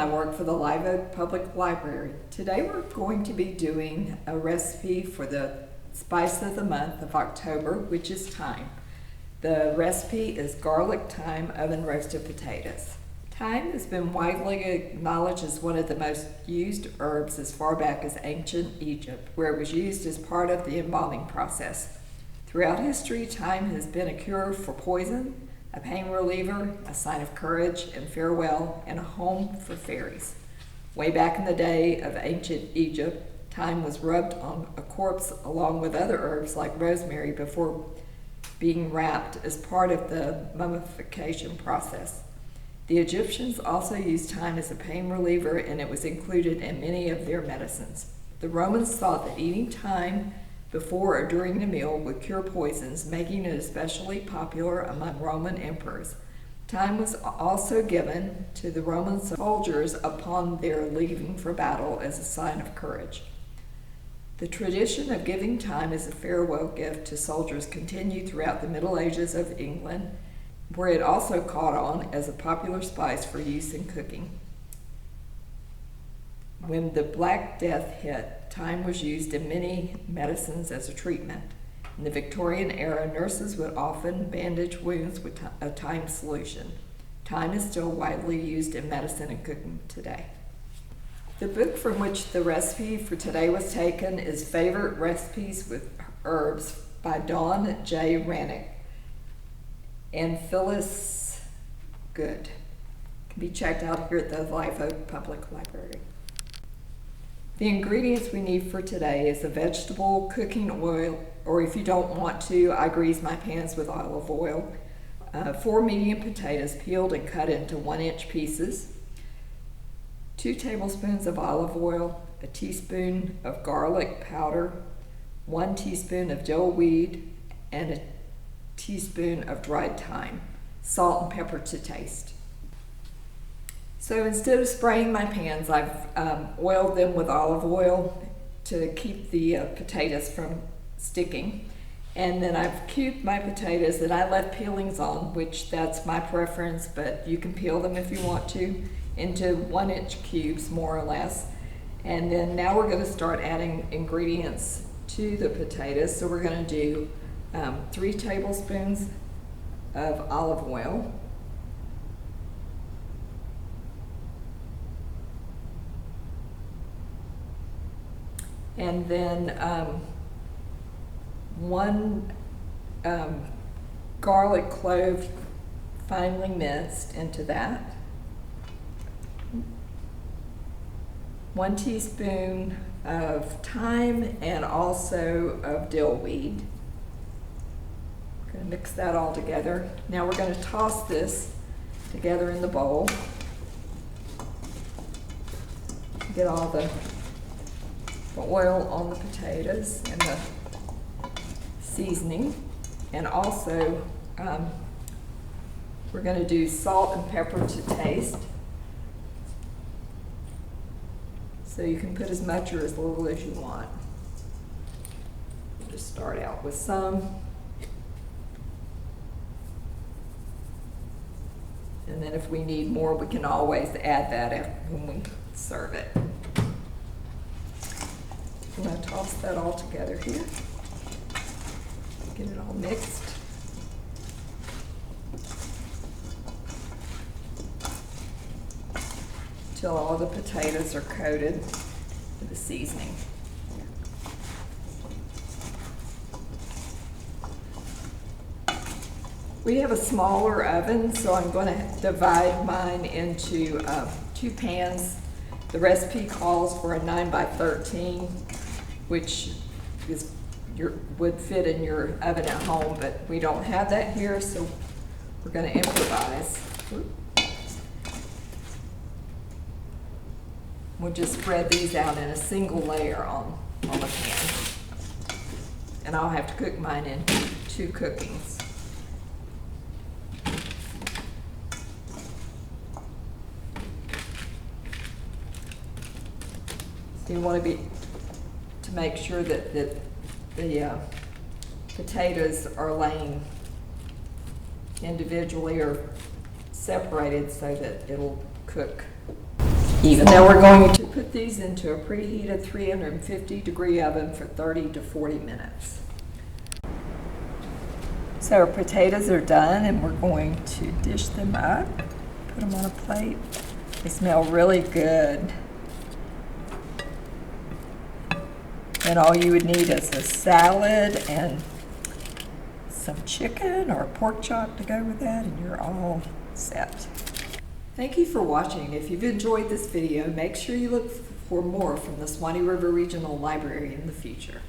I work for the Live Oak Public Library. Today we're going to be doing a recipe for the spice of the month of October, which is thyme. The recipe is garlic thyme oven roasted potatoes. Thyme has been widely acknowledged as one of the most used herbs as far back as ancient Egypt, where it was used as part of the embalming process. Throughout history, thyme has been a cure for poison, a pain reliever, a sign of courage and farewell, and a home for fairies. Way back in the day of ancient Egypt, thyme was rubbed on a corpse along with other herbs like rosemary before being wrapped as part of the mummification process. The Egyptians also used thyme as a pain reliever, and it was included in many of their medicines. The Romans thought that eating thyme before or during the meal would cure poisons, making it especially popular among Roman emperors. Thyme was also given to the Roman soldiers upon their leaving for battle as a sign of courage. The tradition of giving thyme as a farewell gift to soldiers continued throughout the Middle Ages of England, where it also caught on as a popular spice for use in cooking. When the Black Death hit, thyme was used in many medicines as a treatment. In the Victorian era, nurses would often bandage wounds with a thyme solution. Thyme is still widely used in medicine and cooking today. The book from which the recipe for today was taken is Favorite Recipes with Herbs by Dawn J. Rannick and Phyllis Good. Can be checked out here at the Live Oak Public Library. The ingredients we need for today is a vegetable cooking oil, or if you don't want to, I grease my pans with olive oil. 4 medium potatoes peeled and cut into 1-inch pieces. 2 tablespoons of olive oil, a teaspoon of garlic powder, 1 teaspoon of dill weed, and a teaspoon of dried thyme. Salt and pepper to taste. So instead of spraying my pans, I've oiled them with olive oil to keep the potatoes from sticking. And then I've cubed my potatoes and I left peelings on, which that's my preference, but you can peel them if you want to, into 1-inch cubes more or less. And then now we're going to start adding ingredients to the potatoes. So we're going to do 3 tablespoons of olive oil. And then 1 garlic clove finely minced into that. 1 teaspoon of thyme and also of dill weed. We're going to mix that all together. Now we're going to toss this together in the bowl. Get all the oil on the potatoes and the seasoning, and also we're going to do salt and pepper to taste. So you can put as much or as little as you want. Just start out with some, and then if we need more, we can always add that when we serve it. I'm going to toss that all together here. Get it all mixed. Until all the potatoes are coated with the seasoning. We have a smaller oven, so I'm going to divide mine into 2 pans. The recipe calls for a 9 by 13, which would fit in your oven at home, but we don't have that here, so we're going to improvise. We'll just spread these out in a single layer on the pan. And I'll have to cook mine in 2 cookings. So you want to make sure that the potatoes are laying individually or separated so that it'll cook even. Now we're going to put these into a preheated 350-degree oven for 30 to 40 minutes. So our potatoes are done, and we're going to dish them up, put them on a plate. They smell really good. And all you would need is a salad and some chicken or pork chop to go with that, and you're all set. Thank you for watching. If you've enjoyed this video, make sure you look for more from the Suwannee River Regional Library in the future.